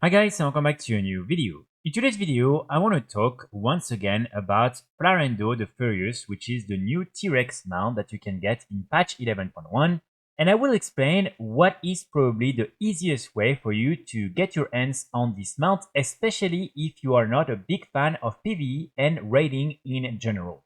Hi guys, and welcome back to a new video. In today's video, I want to talk once again about Flarendo the Furious, which is the new T-Rex mount that you can get in patch 11.1, and I will explain what is probably the easiest way for you to get your hands on this mount, especially if you are not a big fan of PvE and raiding in general.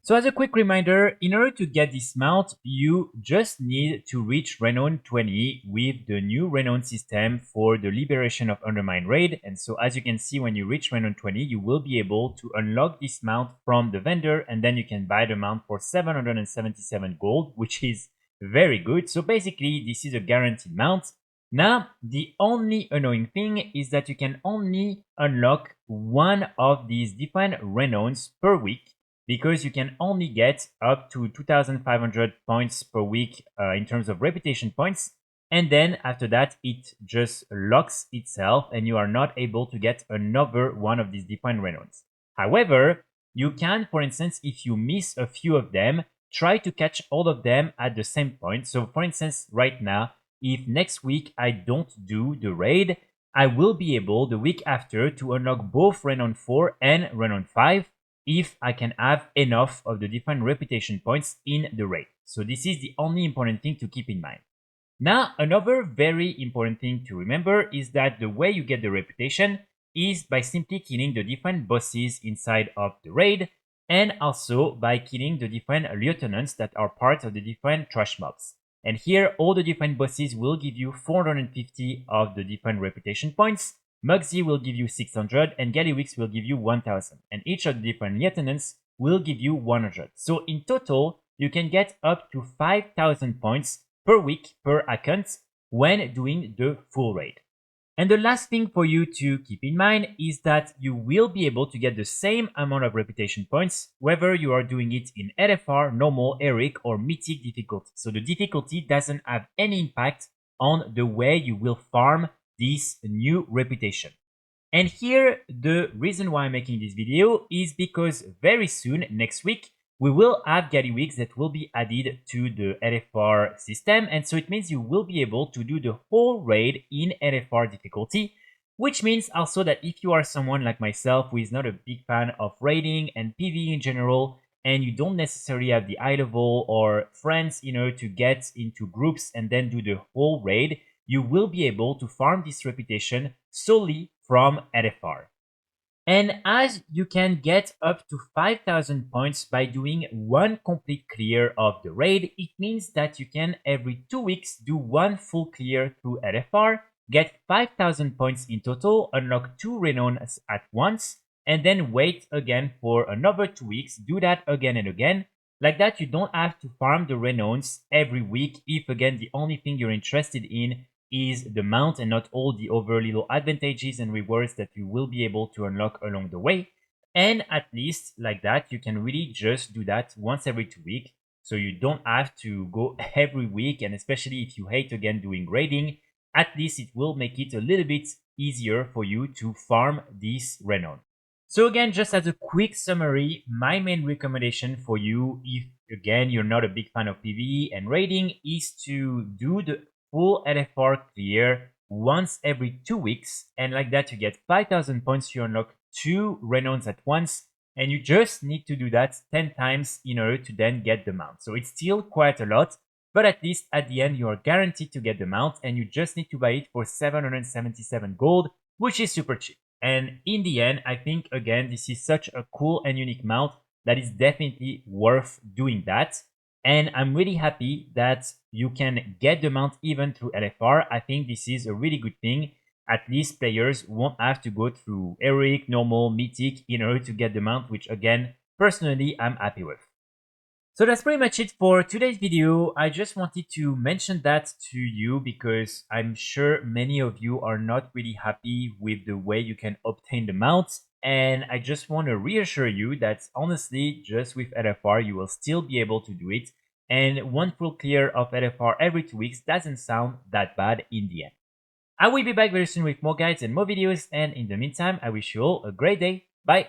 So as a quick reminder, in order to get this mount, you just need to reach Renown 20 with the new Renown system for the Liberation of Undermine raid. And so as you can see, when you reach Renown 20, you will be able to unlock this mount from the vendor, and then you can buy the mount for 777 gold, which is very good. So basically, this is a guaranteed mount. Now, the only annoying thing is that you can only unlock one of these different Renowns per week, because you can only get up to 2,500 points per week in terms of reputation points. And then after that, it just locks itself and you are not able to get another one of these defined renowns. However, you can, for instance, if you miss a few of them, try to catch all of them at the same point. So for instance, right now, if next week I don't do the raid, I will be able the week after to unlock both Renown 4 and Renown 5 if I can have enough of the different reputation points in the raid. So this is the only important thing to keep in mind. Now, another very important thing to remember is that the way you get the reputation is by simply killing the different bosses inside of the raid, and also by killing the different lieutenants that are part of the different trash mobs. And here, all the different bosses will give you 450 of the different reputation points. Mugsy will give you 600 and Gallywix will give you 1000, and each of the different lieutenants will give you 100. So in total, you can get up to 5000 points per week per account when doing the full raid. And the last thing for you to keep in mind is that you will be able to get the same amount of reputation points whether you are doing it in LFR, normal, heroic, or mythic difficulty. So the difficulty doesn't have any impact on the way you will farm this new reputation. And here, the reason why I'm making this video is because very soon, next week, we will have Gallywix that will be added to the LFR system. And so it means you will be able to do the whole raid in LFR difficulty, which means also that if you are someone like myself who is not a big fan of raiding and PvE in general, and you don't necessarily have the high level or friends, to get into groups and then do the whole raid, you will be able to farm this reputation solely from LFR. And as you can get up to 5000 points by doing one complete clear of the raid, it means that you can every 2 weeks do one full clear through LFR, get 5000 points in total, unlock 2 renowns at once, and then wait again for another 2 weeks, do that again and again. Like that, you don't have to farm the renowns every week if, again, the only thing you're interested in is the mount and not all the other little advantages and rewards that you will be able to unlock along the way. And at least like that, you can really just do that once every 2 weeks. So you don't have to go every week, and especially if you hate again doing raiding, at least it will make it a little bit easier for you to farm this renown. So again, just as a quick summary, my main recommendation for you, if again you're not a big fan of PvE and raiding, is to do the full LFR clear once every 2 weeks, and like that you get 5000 points to unlock 2 renowns at once, and you just need to do that 10 times in order to then get the mount. So it's still quite a lot, but at least at the end you are guaranteed to get the mount, and you just need to buy it for 777 gold, which is super cheap. And in the end, I think again this is such a cool and unique mount that is definitely worth doing that. And I'm really happy that you can get the mount even through LFR. I think this is a really good thing. At least players won't have to go through heroic, normal, mythic in order to get the mount, which again, personally, I'm happy with. So that's pretty much it for today's video. I just wanted to mention that to you because I'm sure many of you are not really happy with the way you can obtain the mount. And I just want to reassure you that honestly, just with LFR, you will still be able to do it. And one full clear of LFR every 2 weeks doesn't sound that bad in the end. I will be back very soon with more guides and more videos. And in the meantime, I wish you all a great day. Bye.